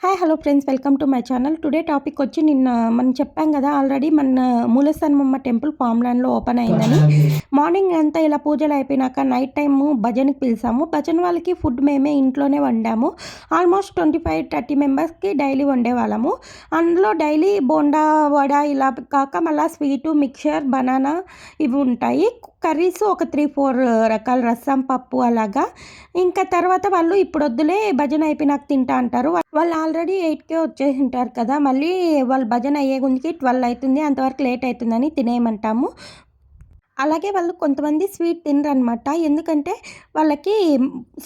Hi hello friends, welcome to my channel. Today topic వచ్చి నిన్న మనం చెప్పాం కదా ఆల్రెడీ మన మూలస్థానమ్మ టెంపుల్ పామ్లాన్లో ఓపెన్ అయిందని. మార్నింగ్ అంతా ఇలా పూజలు అయిపోయినాక నైట్ టైము భజనకి పిలిచాము. భజన వాళ్ళకి ఫుడ్ మేమే ఇంట్లోనే వండాము. ఆల్మోస్ట్ 25-30 మెంబర్స్కి డైలీ వండేవాళ్ళము. అందులో డైలీ బోండా వడ ఇలా కాక మళ్ళీ స్వీటు మిక్చర్ బనానా ఇవి ఉంటాయి. కర్రీస్ ఒక 3-4 రకాల రసం పప్పు అలాగా. ఇంకా తర్వాత వాళ్ళు ఇప్పుడు వద్దులే భజన అయిపోయినాక తింటా అంటారు. వాళ్ళు ఆల్రెడీ 8కే వచ్చేసి ఉంటారు కదా, మళ్ళీ వాళ్ళు భజన అయ్యే గుందికి 12 అవుతుంది, అంతవరకు లేట్ అవుతుందని తినేయమంటాము. అలాగే వాళ్ళు కొంతమంది స్వీట్ తినరనమాట. ఎందుకంటే వాళ్ళకి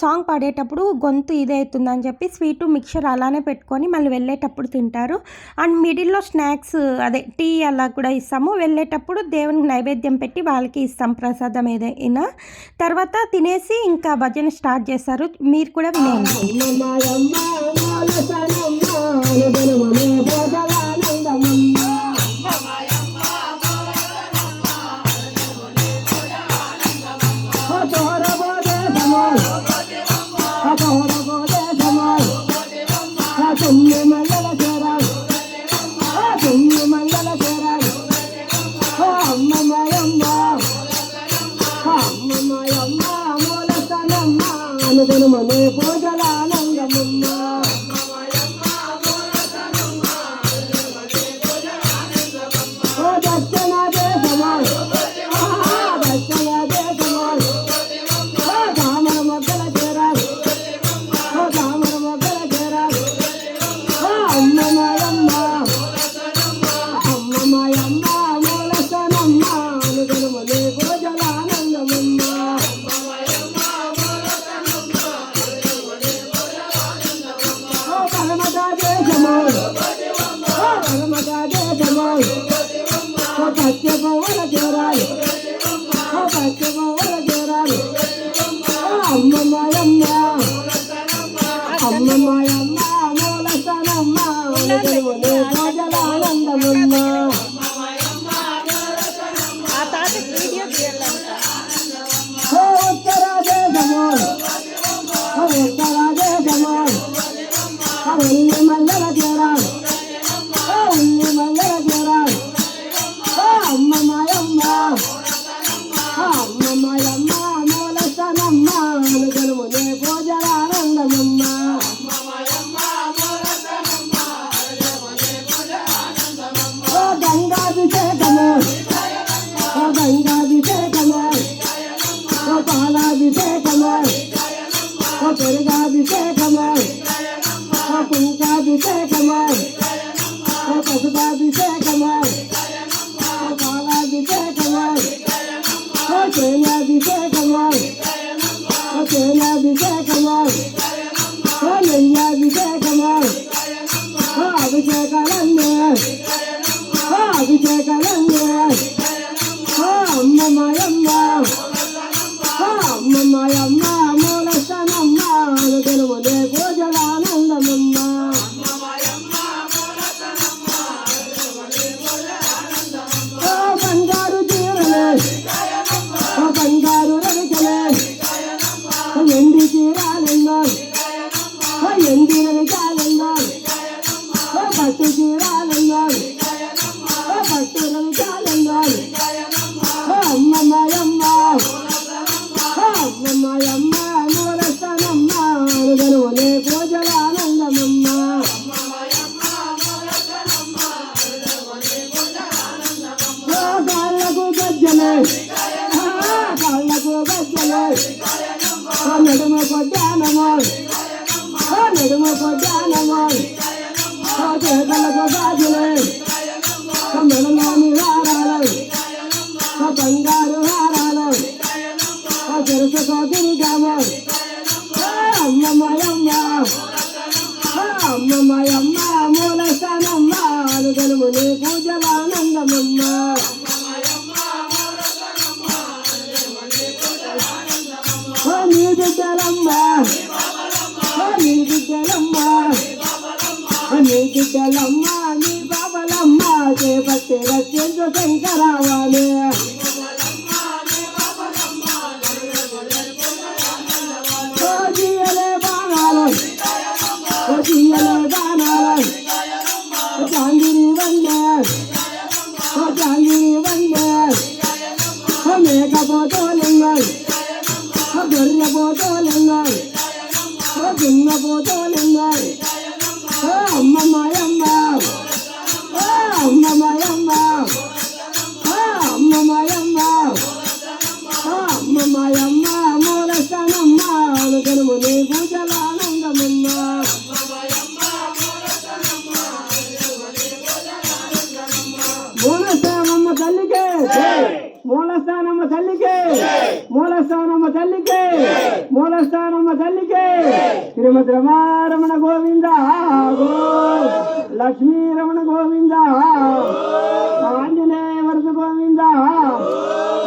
సాంగ్ పాడేటప్పుడు గొంతు ఇదే అవుతుందని చెప్పి స్వీటు మిక్చర్ అలానే పెట్టుకొని మళ్ళీ వెళ్ళేటప్పుడు తింటారు. అండ్ మిడిల్లో స్నాక్స్ అదే టీ అలా కూడా ఇస్తాము. వెళ్ళేటప్పుడు దేవునికి నైవేద్యం పెట్టి వాళ్ళకి ఇస్తాం ప్రసాదం ఏదైనా. తర్వాత తినేసి ఇంకా భజన స్టార్ట్ చేస్తారు. మీరు కూడా వినేయండి. Ganar మూలస్థానమ్మ తల్లికే మూలస్థానమ్మ తల్లికే మూలస్థానమ్మ తల్లికే శ్రీమతి రమారమణ గోవింద లక్ష్మీ రమణ గోవింద ఆంజనేయ వరద గోవింద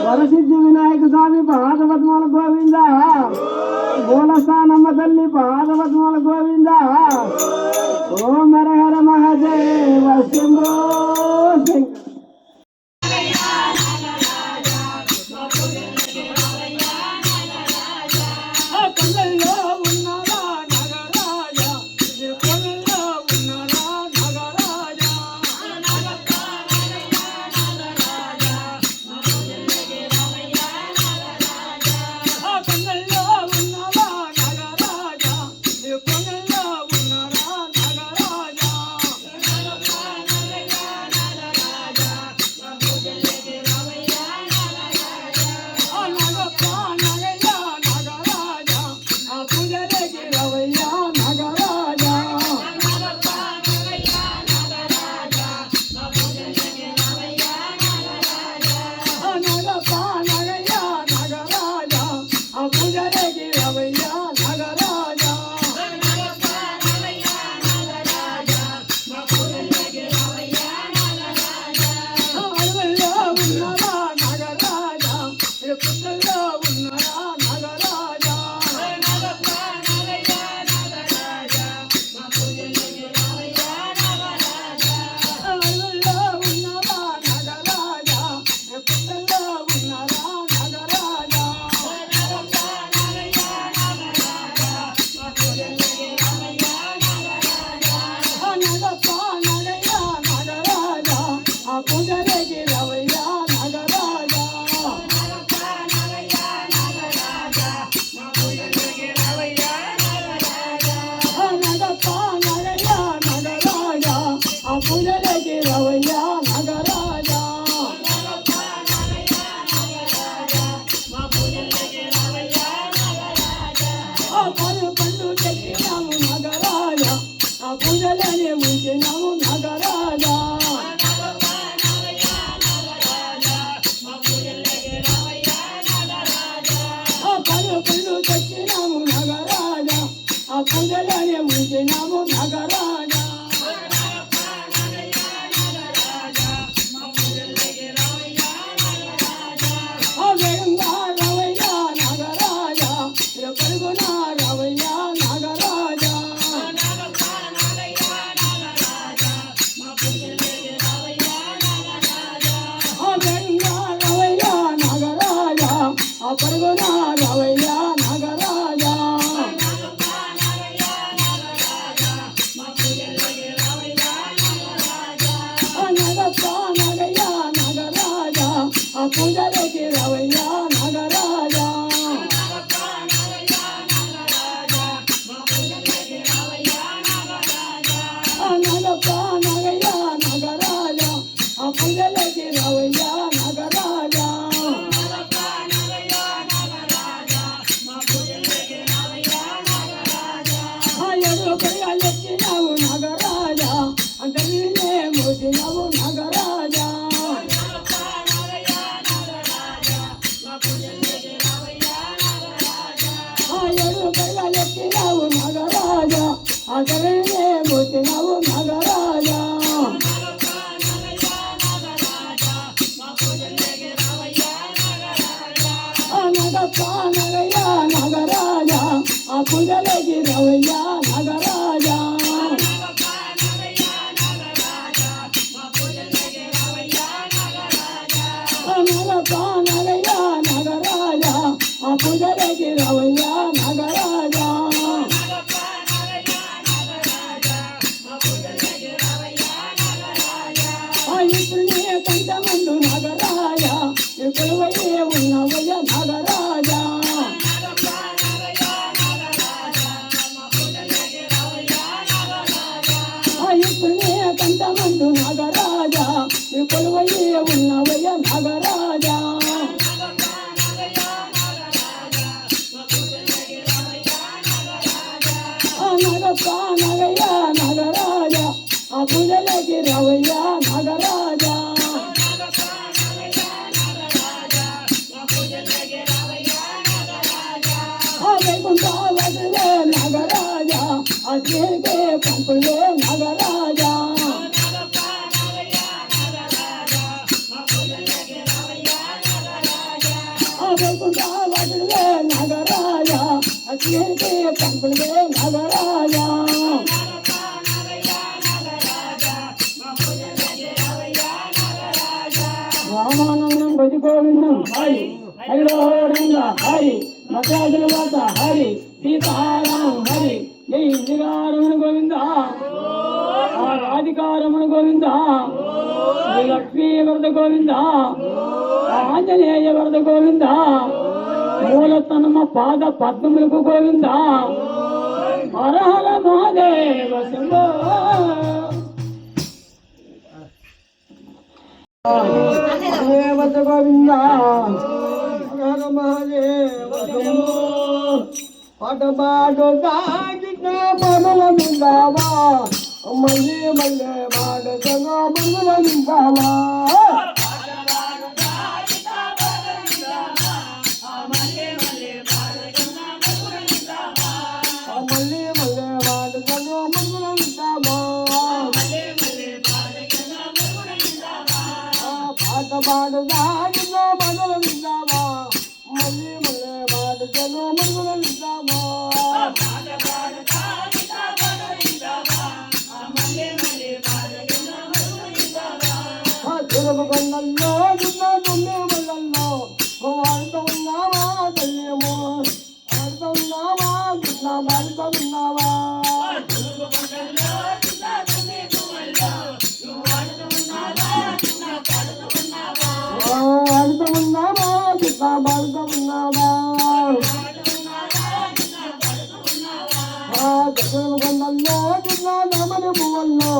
వరసిద్ధి వినాయక స్వామి పాదపద్మాల గోవింద మూలస్థానమ్మ తల్లి పాదపద్మాల గోవింద ఓం హర హర మహాదేవ శంభో శంకర. Nagaraja, నగరాజా వైకుంఠావతుడే నగరాజా అఖిలేకే పంపుడే నగరాజా రామానందం భజి గోవిందం హరి హరిలోరంగ హరి మతాజలవాత హరి సీతారాం హరి జై ఇందిరారమణ గోవింద ఆ రాధికారమణ గోవింద శ్రీ లక్ష్మీ వరద గోవింద ఆంజనేయ వరద గోవింద మూలతనమ పాద పద్మములకు గోవింద హర హర మహాదేవ శంభో దేవత గోవింద హర మహాదేవ శంభో పాటబాడు దాగిన మనల నిందావా మళ్ళీ మళ్ళీ బాడగా మనల నిందావా మళ్ళీ మళ్ళీ బాడగా మనల నిందావా పాటబాడు దాగిన మనల నిందావా మళ్ళీ మళ్ళీ బాడగా మనల నిందావా కొండల్లో నిన్న దున్నే వల్లల్లో ఆడుతూ ఉన్నావా తల్లేమో ఆడుతూ ఉన్నావా కృష్ణ ఆడుతూ ఉన్నావా ఆడుతూ ఉన్నావా కృష్ణ ఆడుతూ ఉన్నావా కొండల్లో నిన్న నమని పువ్వుల్లో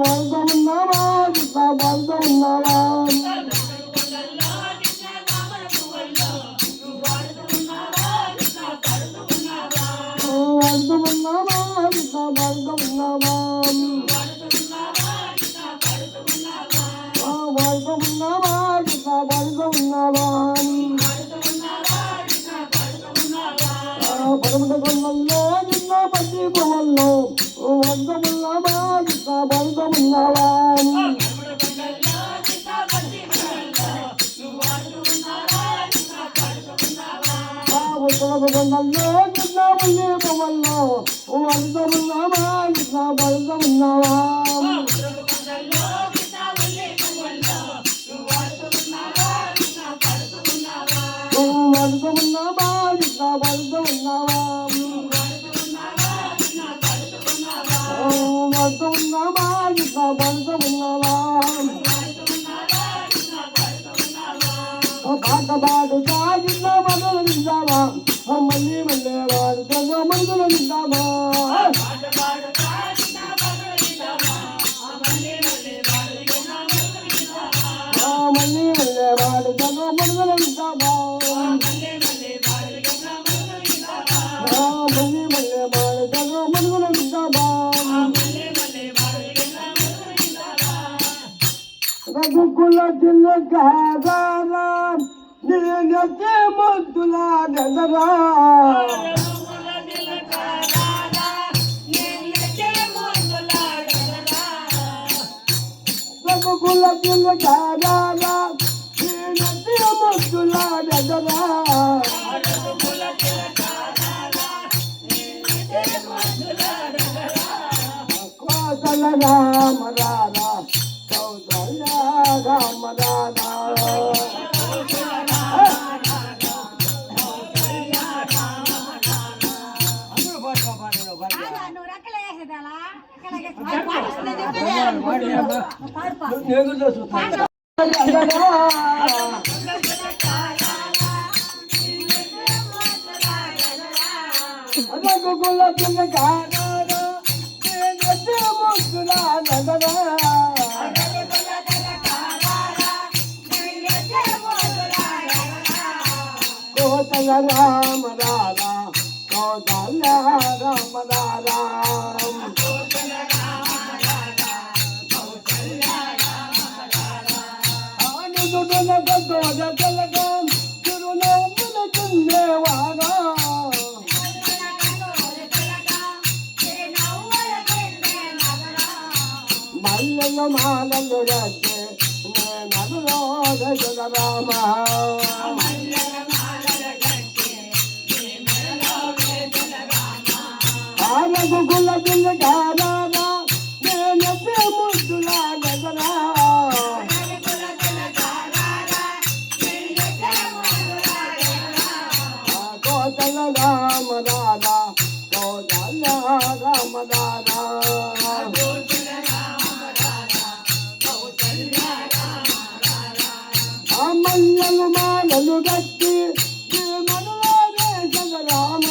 ఆడుతూ ఉన్నావా కృష్ణ ఆడుతూ ఉన్నావా పదకొండలో నిన్న పట్టి పొవల్లో వర్గమున్నావా కృష్ణ వర్గమున్నావా పదకొండలో నిన్న పట్టి పొవల్లో వర్గమున్నావా కృష్ణ వర్గమున్నావా వర్గమున్నావా కృష్ణ వర్గమున్నావా వర్గమున్నావా కృష్ణ వర్గమున్నావా పాటబాడు సాగిన మనల నిందావా మళ్ళీ మళ్ళీ వాడు మనల నిందావా మళ్ళీ మళ్ళీ వాడు మనల నిందావా మళ్ళీ మళ్ళీ వాడు మనల నిందావా రఘుకుల తిలకారా నేనతే ముద్దులా గదరా రఘుకుల తిలకారా నేనతే ముద్దులా గదరా కోసల రామ రారా కౌసల్య రామ రారా రామ రారా కౌసల్య రామ రారా మల్లెలు మాలలు గట్టి నలులో రామ ఆలకు గుల్ల గిల్ల కాదానా నేనెప్పే ముద్దులా గదరా కోతల రామ రాధా కోతల రామ రాధా ఆ మల్లెలు మాలలు గట్టి మనలో వేసగ రామ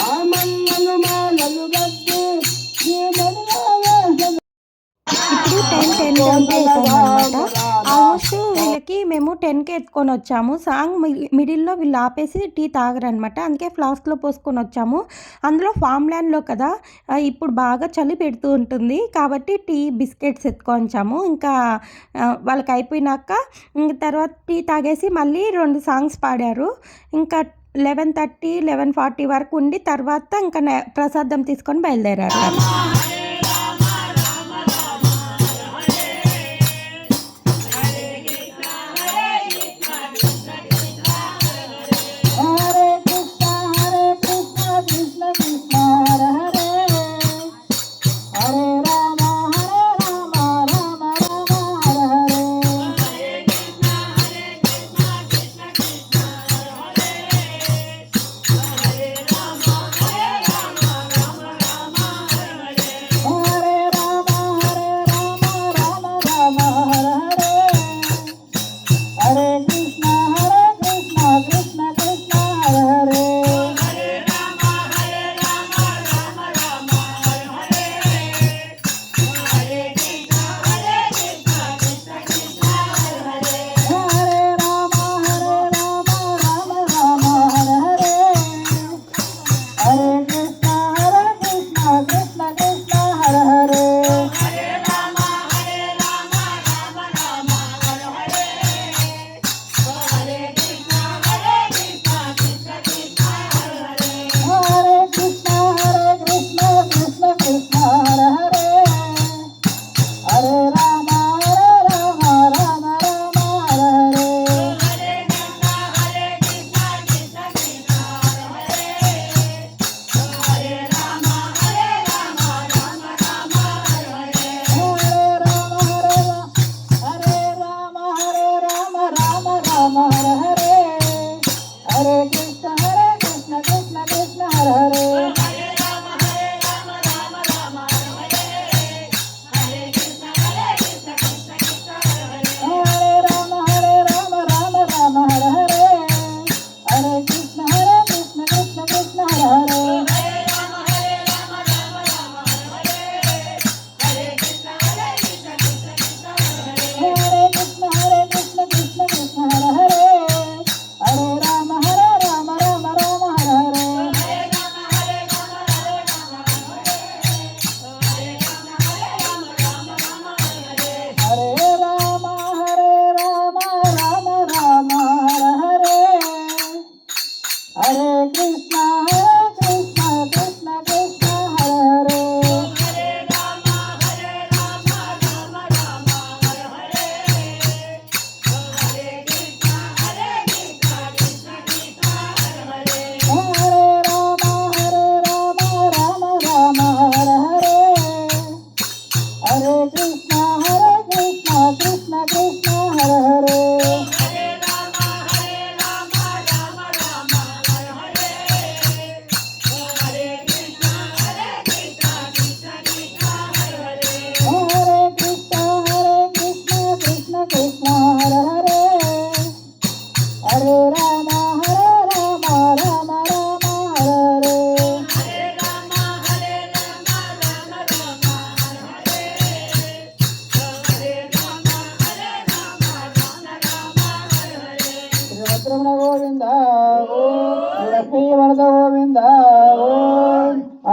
ఆ మల్లెలు మాలలు గట్టి మనలో వేసగ ఇప్పుడు 10 అయిపోయిందనమాట. ఆల్మోస్ట్ వీళ్ళకి మేము 10కి ఎత్తుకొని వచ్చాము. సాంగ్ మిడిల్లో వీళ్ళు ఆపేసి టీ తాగరనమాట. అందుకే ఫ్లాస్క్లో పోసుకొని వచ్చాము. అందులో ఫామ్ ల్యాండ్లో కదా ఇప్పుడు బాగా చలి పెడుతూ ఉంటుంది కాబట్టి టీ బిస్కెట్స్ ఎత్తుకొని వచ్చాము. ఇంకా వాళ్ళకి అయిపోయినాక తర్వాత టీ తాగేసి మళ్ళీ 2 సాంగ్స్ పాడారు. ఇంకా 11:30 11:40 వరకు ఉండి తర్వాత ఇంకా ప్రసాదం తీసుకొని బయలుదేరారు.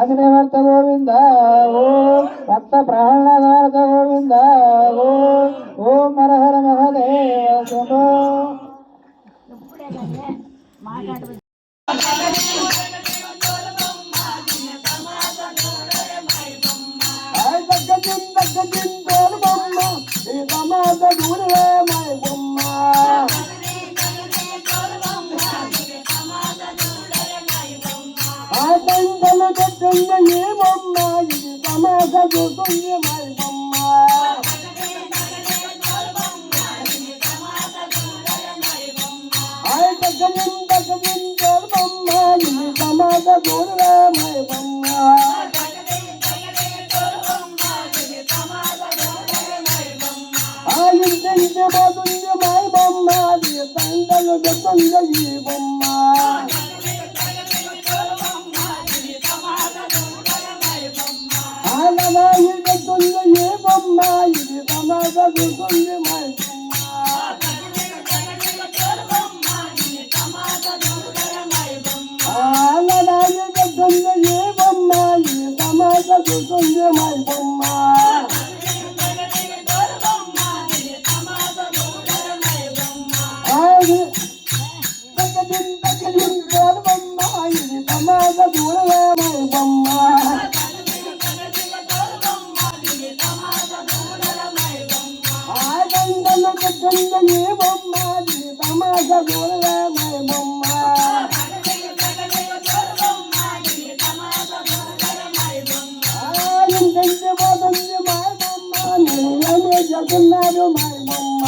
అగ్నివర్త గోవింద ఓం భక్త ప్రాణనాథ గోవింద ఓం ఓం హర మహదేవ శంభో. దింతోలు బొమ్మ ఈ తమాత దూరవే మై బొమ్మ ఆ దండలు పెట్టింది ఈ బొమ్మ ఇది తమాత చూస్తుంది మై బొమ్మ ఆ దింతోలు బొమ్మ ఇది తమాత దూరవే మై బొమ్మ ఇంటి పోతుంది మై బొమ్మ దండలు పెడుతుంది ఈ బొమ్మ ఆలవాయి పెడుతుంది ఈ బొమ్మ ఇది తమాష చూస్తుంది మై బొమ్మ ఆలవాయి పెడుతుంది ఈ బొమ్మ ఇది తమాష చూస్తుంది మై బొమ్మ తమాష చూడవే మై బొమ్మ ఆ దండలు పెట్టింది ఈ బొమ్మ తమాష చూడవే మై బొమ్మ ఇంటింటి పోతుంది మై బొమ్మ నీళ్ళని చెప్తున్నారు మై బొమ్మ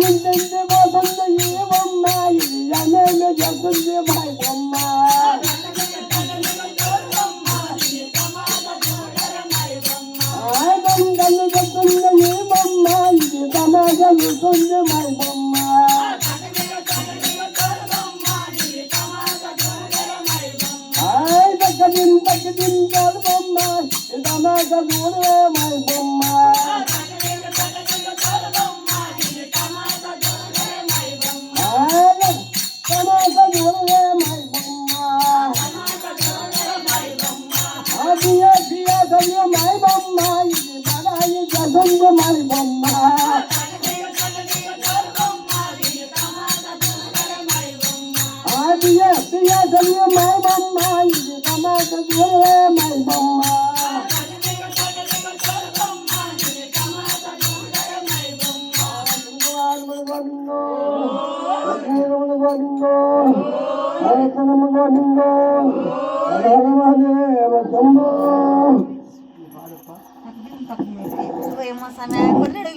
ఇంటింటి పోతుంది ఈ బొమ్మ ఇది అనేమి చెప్తుంది మై బొమ్మ దండలు చెప్తుంది ఈ బొమ్మ ఇది తమాష చూస్తుంది మై బొమ్మ దింతోలు బొమ్మ ఇది తమాష చూడవే మై బొమ్మ మై బొమ్మ ఇది బడాయి జగంగు మై బొమ్మ మై బొమ్మ ఇది తమాష చూడవే మై బొమ్మ ఏమో సమయం కొన్నాడు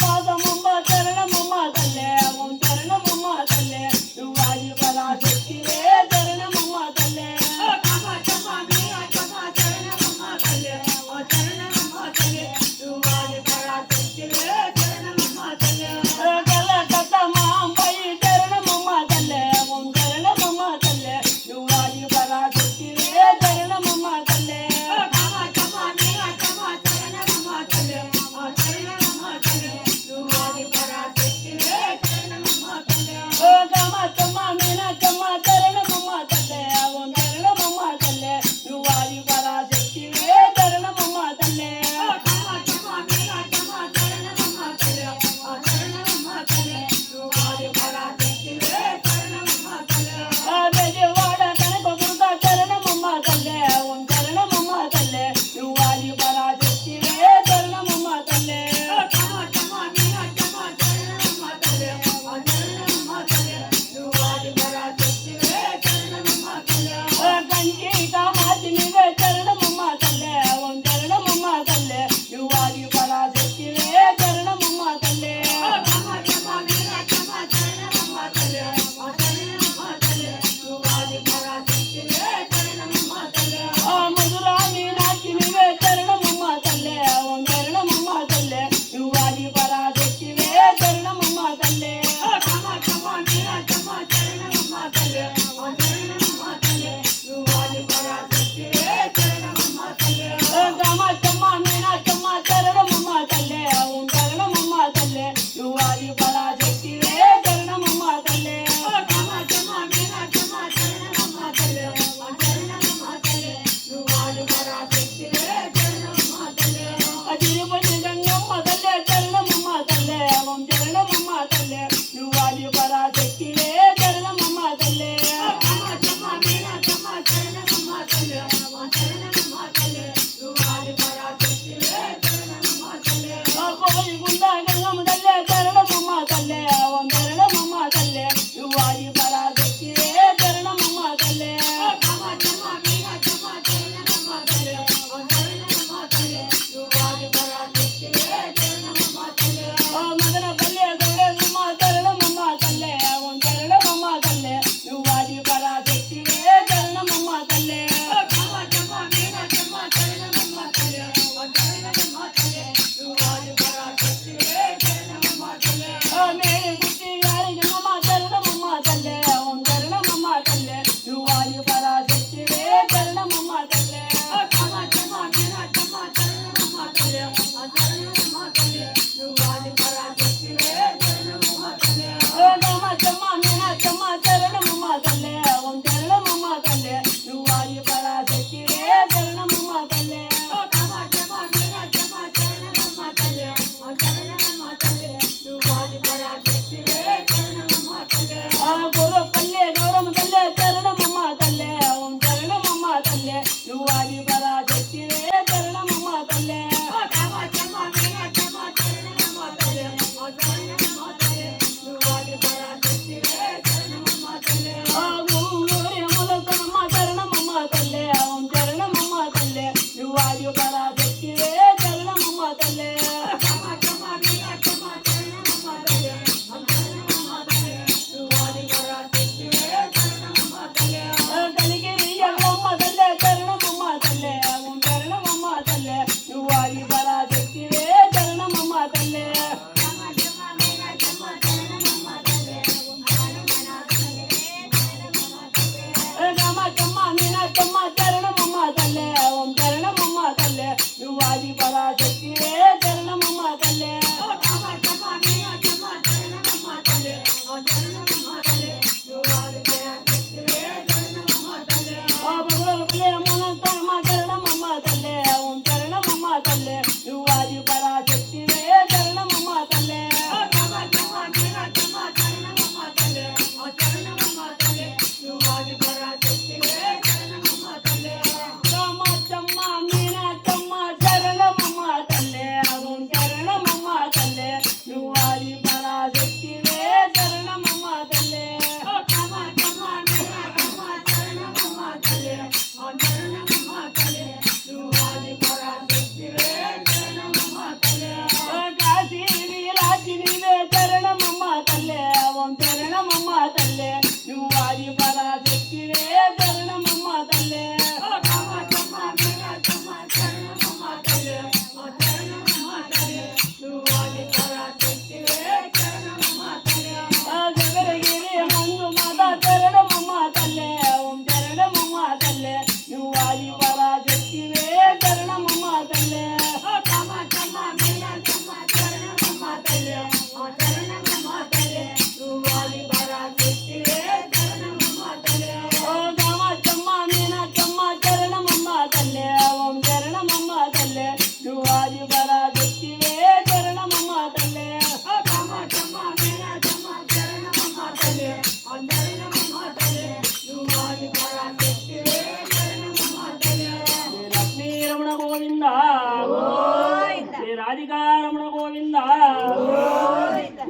వాదము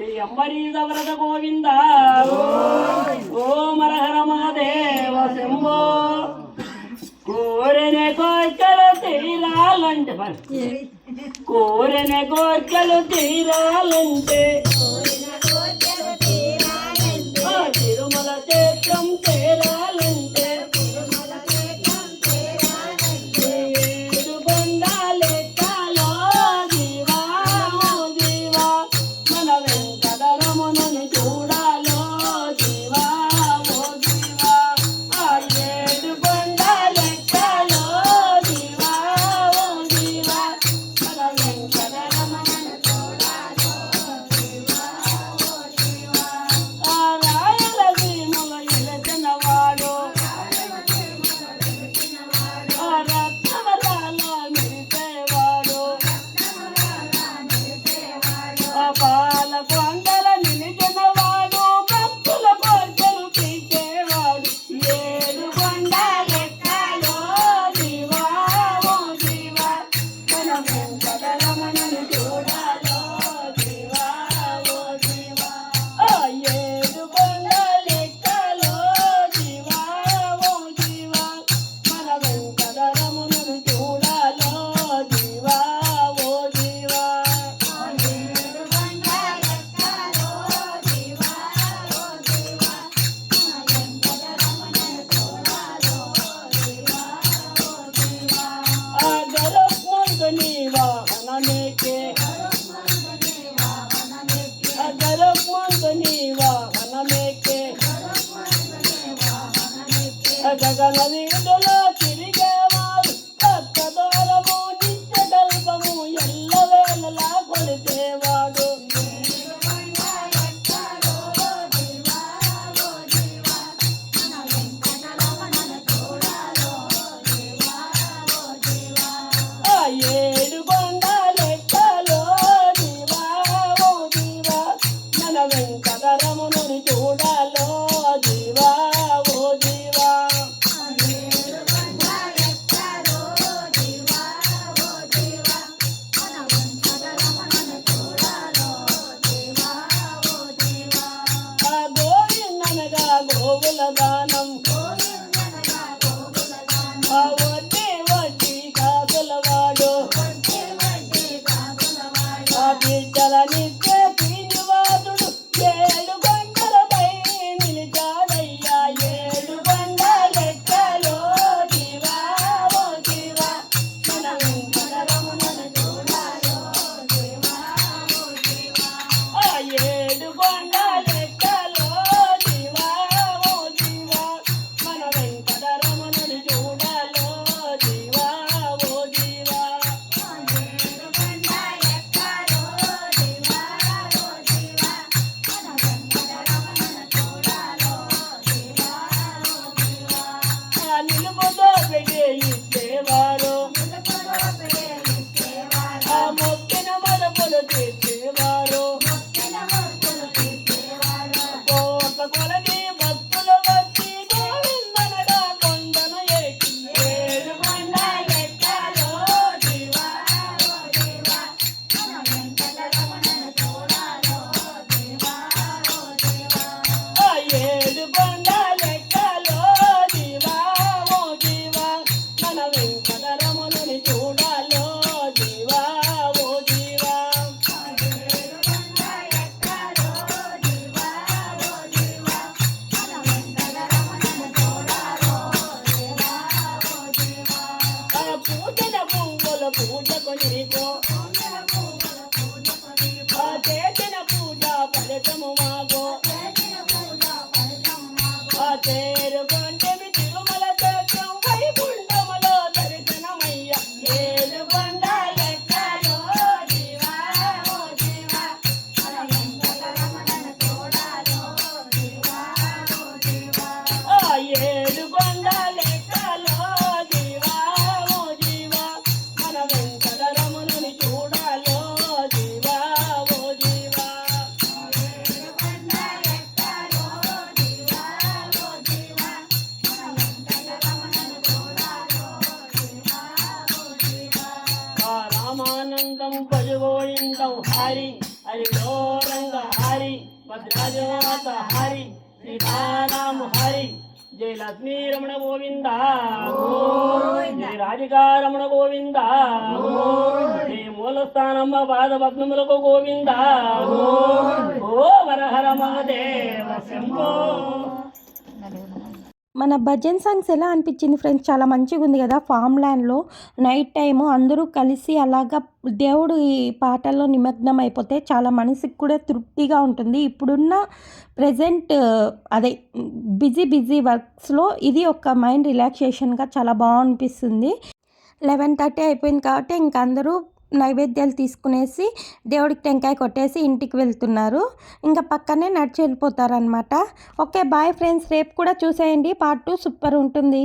అంబరీష వ్రత గోవింద ఓం హర మహాదేవ శంభో కోరిన కోరికలు తీరాలంటే కోరిన కోరికలు తీరాలంటే తిరుమల తీర్థం చేరాలంటే ఏడు కొండలెక్కాలో జీవా ఓ జీవా మన వెంకటరమణుని చూడాలో జీవా ఓ జీవా ఆ ఏడు కొండలెక్కాలో జీవా ఓ జీవా మన వెంకటరమణుని చూడాలో జీవా ఓ జీవా ఆ రాయలసీమల ఎలసినవాడు ఆ రత్నవరాల నిలిచేవాడు ఆ పాల కొండల నిలిచినవాడు భక్తుల కోర్కెలు తీర్చేవాడు ఏడు కొండలెక్కాలో జీవా ఓ జీవా మన వెంకటరమణుని చూడాలో జీవా ఓ జీవా ఆ ఏడు కొండలెక్కాలో జీవా ఓ జీవా మన వెంకటరమణుని చూడాలో జీవా ఓ జీవా ఆ గరుత్మంతుని వాహనమేకే ఆ గరుత్మంతుని వాహనమేకే ఆ గగన వీధులో తిరిగేవాడు కొత్త దూరము నిత్యకల్పము ఎల్లవేళలా కొలిచేవాడు ఆ ఏడు కొండలెక్కాలో జీవా ఓ జీవా మన వెంకటరమణుని చూడాలో జీవా ఓ జీవా ఆ గోవిందనగా గోవుల దానం ఆ వడ్డీ వడ్డీ కాసులవాడు ఆ బిడ్డల నిత్య శ్రీనివాసుడు ఏడు కొండలపై నిలిచాడయ్యా ఏడు కొండలెక్కలో జీవా ఓ జీవా మన వెంకటరమణుని చూడాలో జీవా ఓ జీవా ఆ ఏడు కొండలెక్కలో జీవా ఓ జీవా మన వెంకటరమణుని చూడాలో జీవా ఓ జీవా ఆ నిలుపుతో పెట్టి ఇచ్చేవారు ఆ మొక్కిన మలుపులు తీర్చేవారు కోట కొలది భక్తులు వచ్చి గోవిందనగా కొండను ఎక్కి ఏడు కొండలెక్కాలో జీవా ఓ జీవా ఆ ఏడు కొండలెక్కాలో జీవా ఓ జీవా మన వెంకటరమణుని చూడాలో జీవా ఓ జీవా ఆ పూజల పువ్వుల పూజకు నీకు ఆ చేసిన పూజ ఫలితము మాకు ఆ చేరుకొంటిమి తిరుమల చక్రం వైకుంఠములో దర్శనమయ్య ఏడు కొండలెక్కలో జీవా ఓ జీవా ఆ ఏడు కొండలెక్కలో జీవా ఓ జీవా మన వెంకటరమణుని చూడాలో జీవా ఓ జీవా భద్రాజమాత హరి సీతారామ హరి జయ లక్ష్మీ రమణ గోవింద జయ రాధికా రమణ గోవింద జయ మూలస్థానమ్మ పాదపద్మములకు గోవింద ఓ వరహర మహాదేవ శంభో. మన భజన్ సాంగ్స్ ఎలా అనిపించింది ఫ్రెండ్స్? చాలా మంచిగా ఉంది కదా. ఫామ్ ల్యాండ్లో నైట్ టైము అందరూ కలిసి అలాగా దేవుడు ఈ పాటల్లో నిమగ్నం అయిపోతే చాలా మనసుకి కూడా తృప్తిగా ఉంటుంది. ఇప్పుడున్న ప్రజెంట్ అదే బిజీ వర్క్స్లో ఇది ఒక మైండ్ రిలాక్సేషన్గా చాలా బాగా అనిపిస్తుంది. 11:30 అయిపోయింది కాబట్టి ఇంక అందరూ నైవేద్యాలు తీసుకునేసి దేవుడికి టెంకాయ కొట్టేసి ఇంటికి వెళ్తున్నారు. ఇంకా పక్కనే నడిచి వెళ్ళిపోతారనమాట. ఓకే బాయ్ ఫ్రెండ్స్, రేపు కూడా చూసేయండి. పార్ట్ 2 సూపర్ ఉంటుంది.